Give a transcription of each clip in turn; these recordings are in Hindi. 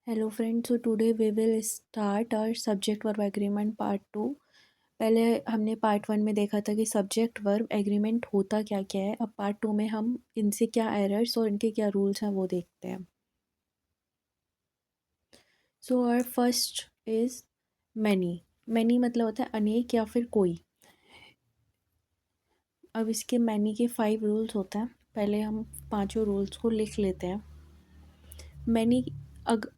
Hello friends, so today we will start our subject verb agreement part 2। पहले हमने पार्ट 1 में देखा था कि सब्जेक्ट वर्ब एग्रीमेंट होता क्या क्या है। अब पार्ट 2 में हम इनसे क्या एरर्स और इनके क्या रूल्स हैं वो देखते हैं। So our first is many. Many मतलब होता है अनेक या फिर कोई। अब इसके मैनी के 5 रूल्स होते हैं। पहले हम पांचों रूल्स को लिख लेते हैं। मैनी,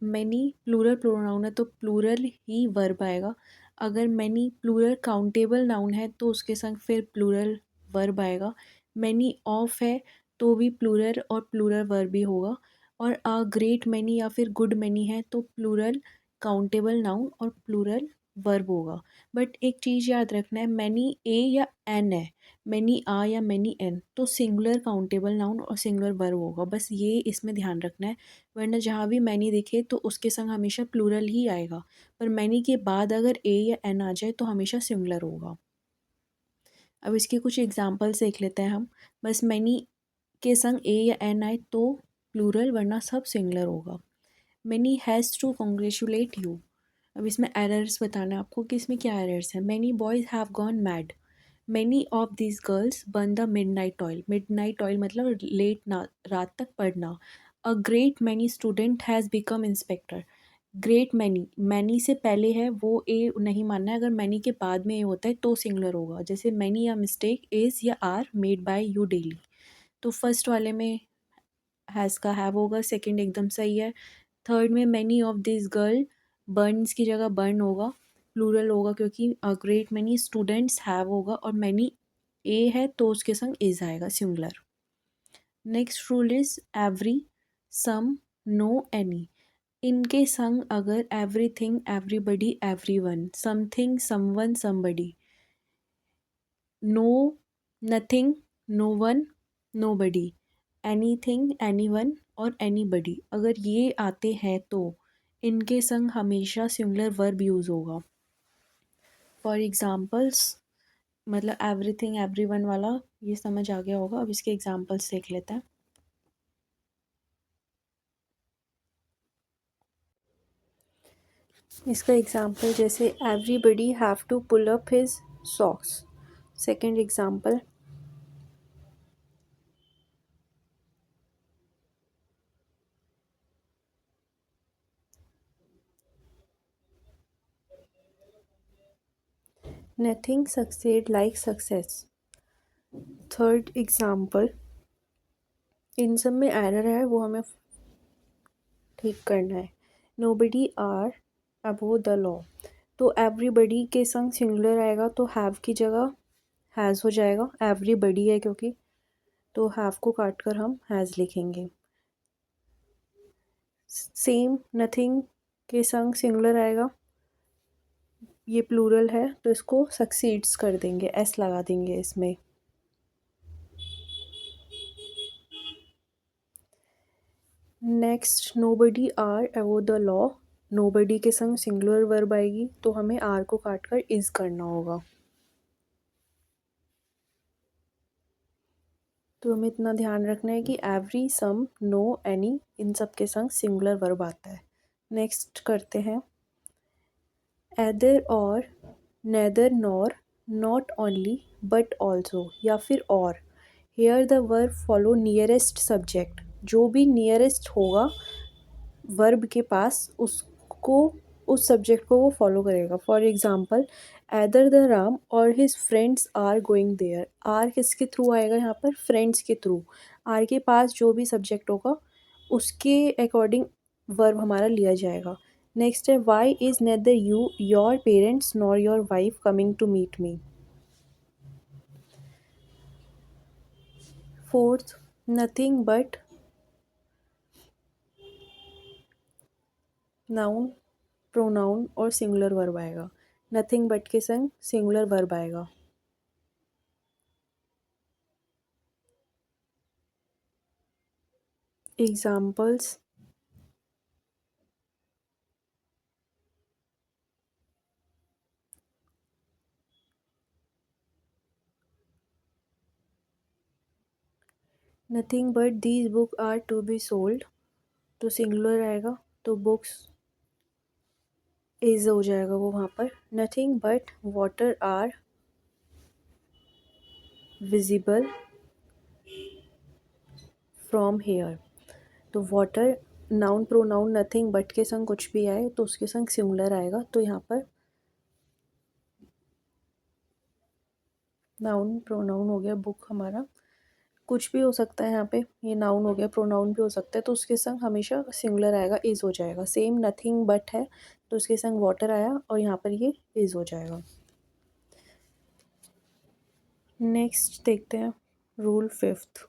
मैनी प्लूरल प्रोनाउन है तो प्लूरल ही वर्ब आएगा। अगर मैनी प्लूरल काउंटेबल नाउन है तो उसके संग फिर प्लूरल वर्ब आएगा। मैनी ऑफ है तो भी प्लूरल और प्लूरल वर्ब ही होगा। और अ ग्रेट मैनी या फिर गुड मैनी है तो प्लूरल काउंटेबल नाउन और प्लूरल वर्ब होगा। बट एक चीज़ याद रखना है, मैनी ए या एन है, मैनी आ या मैनी एन तो सिंगुलर काउंटेबल नाउन और सिंगुलर वर्ब होगा। बस ये इसमें ध्यान रखना है, वरना जहाँ भी मैनी दिखे तो उसके संग हमेशा प्लूरल ही आएगा। पर मैनी के बाद अगर ए या एन आ जाए तो हमेशा सिंगुलर होगा। अब इसके कुछ एग्जांपल्स देख लेते हैं हम। बस मैनी के संग ए या एन आए तो प्लूरल, वरना सब सिंगुलर होगा। Many has to congratulate you. अब इसमें एरर्स बताना है आपको कि इसमें क्या एरर्स हैं। Many boys have gone mad. Many of this girls burn the midnight oil. Midnight oil मतलब लेट ना, रात तक पढ़ना। A great many student has become inspector. Great many, many से पहले है वो ए नहीं मानना है। अगर मैनी के बाद में ए होता है तो सिंगुलर होगा। जैसे मैनी या मिस्टेक इज़ या are made by you daily, तो फर्स्ट वाले में हैज़ का हैव होगा, सेकंड एकदम सही है। थर्ड में many of this girl, Burns की जगह बर्न होगा, प्लूरल होगा क्योंकि ग्रेट मैनी स्टूडेंट्स हैव होगा। और मैनी ए है तो उसके संग इज आएगा, singular. Next rule is every, some, no, any. इनके संग अगर everything, everybody, everyone, something, someone, somebody, no, nothing, no one, nobody, anything, anyone और एनीबडी, अगर ये आते हैं तो इनके संग हमेशा सिंगुलर वर्ब यूज़ होगा। फॉर एग्ज़ाम्पल्स, मतलब एवरीथिंग एवरीवन वाला ये समझ आ गया होगा। अब इसके एग्जांपल्स देख लेते हैं। इसका एग्जांपल जैसे everybody have to pull up his socks. Second example, nothing succeed like success. Third example, इन सब में एरर है वो हमें ठीक करना है। Nobody are above the law, तो एवरीबडी के संग सिंगुलर आएगा तो हैव की जगह हैज़ हो जाएगा। एवरीबडी है क्योंकि, तो हैव को काट कर हम हैज़ लिखेंगे। सेम, नथिंग के संग सिंगुलर आएगा, ये प्लूरल है तो इसको सक्सीड्स कर देंगे, एस लगा देंगे इसमें। Next, nobody are above the law. Nobody के संग सिंगुलर वर्ब आएगी तो हमें आर को काट कर इज करना होगा। तो हमें इतना ध्यान रखना है कि एवरी, सम, नो, एनी इन सब के संग सिंगुलर वर्ब आता है। नेक्स्ट करते हैं either or, neither nor, not only but also या फिर और। Here the verb follow nearest subject, जो भी नियरेस्ट होगा वर्ब के पास उसको, उस सब्जेक्ट को वो फॉलो करेगा। For example, either the Ram और his friends are going there. Are किसके थ्रू आएगा यहाँ पर, फ्रेंड्स के थ्रू। आर के पास जो भी सब्जेक्ट होगा उसके अकॉर्डिंग वर्ब हमारा लिया जाएगा। नेक्स्ट है why is neither you, your parents, nor your wife coming to meet me. Fourth, nothing but noun, pronoun और सिंगुलर वर्ब आएगा। नथिंग बट के संग सिंगुलर वर्ब आएगा। Examples, nothing but these book are to be sold, तो सिंगुलर आएगा तो बुक्स इज हो जाएगा वो वहाँ पर। Nothing but water are visible from here. तो water noun pronoun nothing but के संग कुछ भी आए तो उसके संग सिंगुलर आएगा, तो यहाँ पर नाउन प्रोनाउन हो गया बुक हमारा, कुछ भी हो सकता है यहाँ पे, ये नाउन हो गया, प्रोनाउन भी हो सकता है, तो उसके संग हमेशा सिंगुलर आएगा, इज हो जाएगा। सेम नथिंग बट है तो उसके संग वाटर आया और यहाँ पर ये इज हो जाएगा। नेक्स्ट देखते हैं रूल 5th।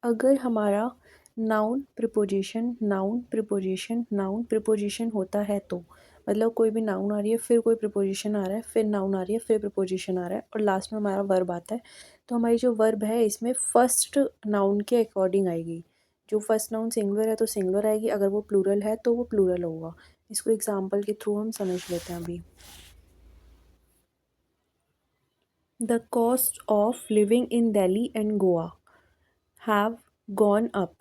अगर हमारा noun preposition noun preposition noun preposition होता है तो मतलब कोई भी नाउन आ रही है, फिर कोई प्रिपोजिशन आ रहा है, फिर नाउन आ रही है, फिर प्रिपोजिशन आ रहा है और लास्ट में हमारा वर्ब आता है, तो हमारी जो वर्ब है इसमें फर्स्ट नाउन के अकॉर्डिंग आएगी। जो फर्स्ट नाउन सिंगुलर है तो सिंगुलर आएगी, अगर वो प्लूरल है तो वो प्लूरल होगा। इसको एग्जाम्पल के थ्रू हम समझ लेते हैं अभी। The cost of living in Delhi and Goa have gone up.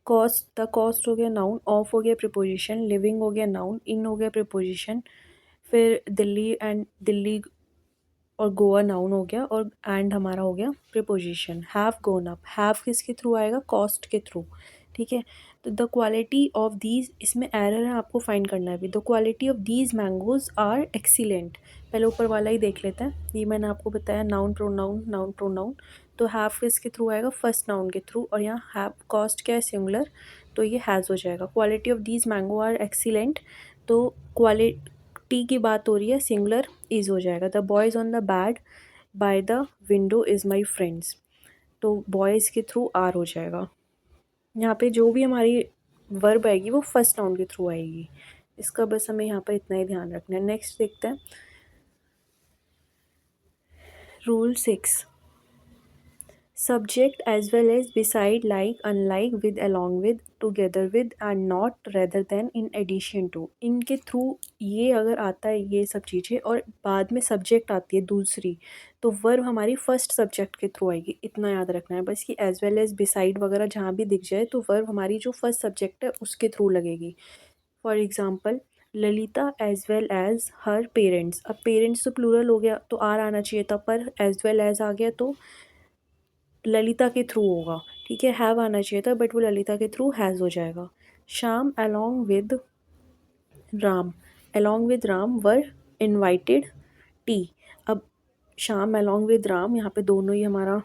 Cost, the cost हो गया नाउन, ऑफ हो गया प्रिपोजिशन, लिविंग हो गया नाउन, इन हो गया प्रिपोजिशन, फिर दिल्ली और गोवा नाउन हो गया और एंड हमारा हो गया preposition. Have gone up, have किसके थ्रू आएगा, कॉस्ट के थ्रू, ठीक है। तो द क्वालिटी ऑफ दीज, इसमें एरर है आपको फाइंड करना है अभी। The quality of these mangoes are excellent. पहले ऊपर वाला ही देख लेते हैं, ये मैंने आपको बताया नाउन प्रोनाउन नाउन प्रोनाउन। तो हैव किसके थ्रू आएगा, फर्स्ट नाउन के थ्रू, और यहाँ हैव कॉस्ट क्या है, सिंगुलर, तो ये हैज़ हो जाएगा। Quality of these mango are excellent, तो क्वालिटी की बात हो रही है, सिंगुलर इज हो जाएगा। The boys on the bed by the window is my friends, तो बॉयज़ के थ्रू आर हो जाएगा। यहाँ पे जो भी हमारी वर्ब आएगी वो फर्स्ट नाउन के थ्रू आएगी, इसका बस हमें यहाँ पर इतना ही ध्यान रखना है। नेक्स्ट देखते हैं rule 6। Subject as well as beside, like, unlike, with, along with, together with, and not, rather than, in addition to, इनके थ्रू ये अगर आता है ये सब चीज़ें और बाद में सब्जेक्ट आती है दूसरी, तो वर्ब हमारी फर्स्ट सब्जेक्ट के थ्रू आएगी, इतना याद रखना है बस कि एज वेल एज बिसाइड वगैरह जहाँ भी दिख जाए तो वर्ब हमारी जो फर्स्ट सब्जेक्ट है उसके थ्रू लगेगी। For example Lalita as well as her parents, अब पेरेंट्स तो प्लूरल हो गया तो आर आना चाहिए था, पर एज वेल एज आ गया तो ललिता के थ्रू होगा, ठीक है। हैव आना चाहिए था बट वो ललिता के थ्रू हैज़ हो जाएगा। Shyam along with Ram, along with Ram were invited T. अब श्याम अलॉन्ग विद राम, यहाँ पे दोनों ही हमारा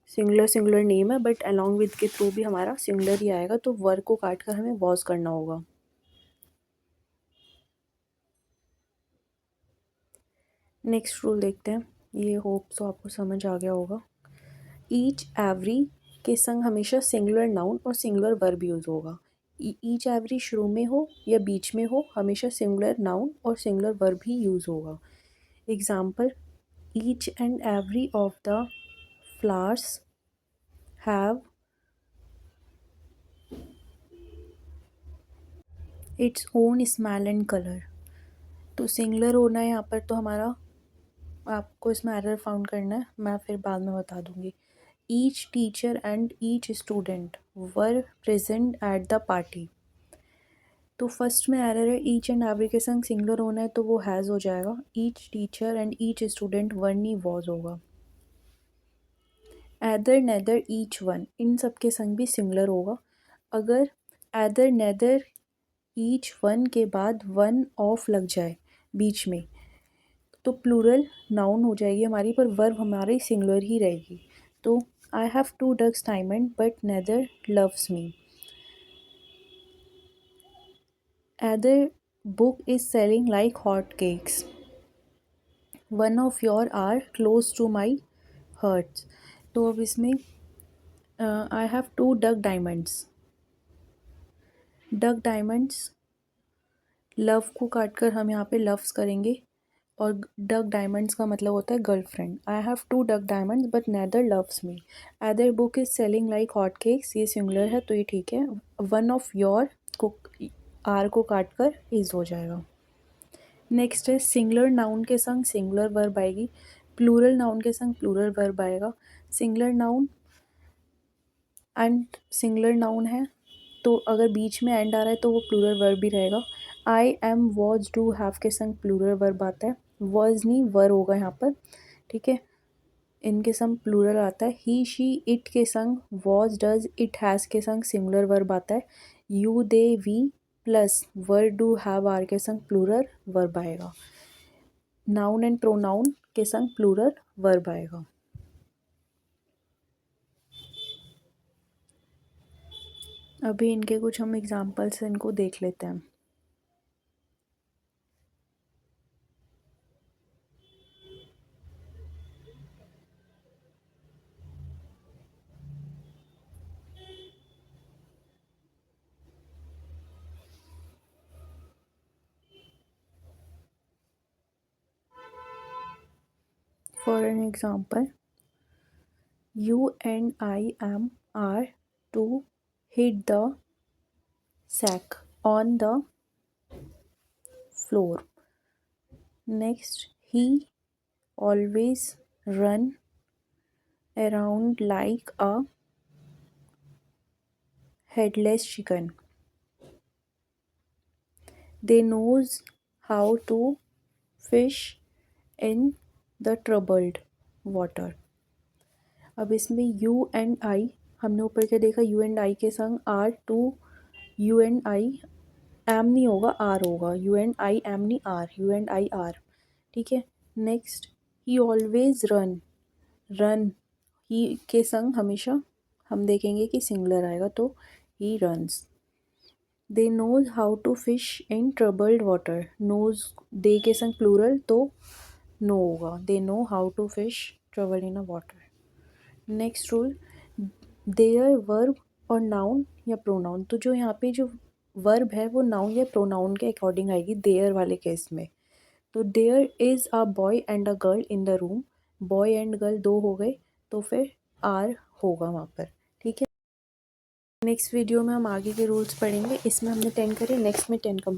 सिंगुलर सिंगुलर नेम है, बट अलॉन्ग विद के थ्रू भी हमारा सिंगुलर ही आएगा, तो वर को काट कर हमें वॉज करना होगा। नेक्स्ट रूल देखते हैं, ये होप सो आपको समझ आ गया होगा। ईच एवरी के संग हमेशा सिंगुलर नाउन और सिंगुलर वर्ब यूज़ होगा। ईच एवरी शुरू में हो या बीच में हो, हमेशा सिंगुलर नाउन और सिंगुलर वर्ब ही यूज़ होगा। Example each and every of the flowers have its own smell and colour. तो सिंगुलर होना है यहाँ पर, तो हमारा आपको इसमें एरर फाउंड करना है, मैं फिर बाद में बता दूँगी। Each teacher and each student were present at the party. तो फर्स्ट में एरर है, ईच एंड एवरी के संग सिंगुलर होना है तो वो हैज़ हो जाएगा। Each teacher and each student वर नहीं वॉज होगा। एदर नेदर ईच वन, इन सब के संग भी सिंगुलर होगा। अगर एदर नेदर ईच वन के बाद वन ऑफ लग जाए बीच में तो प्लूरल नाउन हो जाएगी हमारी, पर वर्ब हमारी सिंगुलर ही रहेगी। तो I have two ducks diamond but neither loves me. Either book is selling like hot cakes, one of your are close to my hearts. तो अब इसमें I have two duck diamonds, duck diamonds love को काट कर हम यहाँ पे लव्स करेंगे, और डक डायमंड्स का मतलब होता है girlfriend. I have two duck diamonds but neither loves me. Either book is selling like hot cakes, ये सिंगुलर है तो ये ठीक है। वन ऑफ योर को आर को काट कर इज हो जाएगा। नेक्स्ट है सिंगुलर नाउन के संग सिंगुलर वर्ब आएगी, प्लूरल नाउन के संग प्लूरल वर्ब आएगा। Singular noun and singular noun है तो अगर बीच में एंड आ रहा है तो वो प्लूरल वर्ब भी रहेगा। I am was do have के संग प्लूरल वर्ब आता है, वॉज नहीं वर होगा यहाँ पर, ठीक है। इनके संग प्लूरल आता है। ही शी इट के संग वॉज डज इट हैज़ के संग सिंगुलर वर्ब आता है। You they we plus were do have are के संग प्लूरल वर्ब आएगा। नाउन एंड प्रोनाउन के संग प्लूरल वर्ब आएगा। अभी इनके कुछ हम एग्जाम्पल्स इनको देख लेते हैं। For an example, you and I are to hit the sack on the floor. Next, he always run around like a headless chicken. They knows how to fish in the troubled water. अब इसमें यू एंड आई हमने ऊपर क्या देखा, यू एंड आई के संग are to, you and I am नहीं होगा आर होगा, यू एंड आई एम नहीं are, you and I are, ठीक है। Next, he always run, run he के संग हमेशा हम देखेंगे कि सिंगुलर आएगा तो he runs. They knows how to fish in troubled water, knows they के संग प्लूरल तो नो होगा, they know how to fish trouble in a water. Next rule, there verb और नाउन या प्रोनाउन, तो जो यहाँ पे जो वर्ब है वो नाउन या प्रोनाउन के अकॉर्डिंग आएगी देयर वाले केस में। तो there is a boy and a girl in the room, boy and girl दो हो गए तो फिर आर होगा वहाँ पर, ठीक है। नेक्स्ट वीडियो में हम आगे के रूल्स पढ़ेंगे। इसमें हमने 10 करे, नेक्स्ट में 10 कम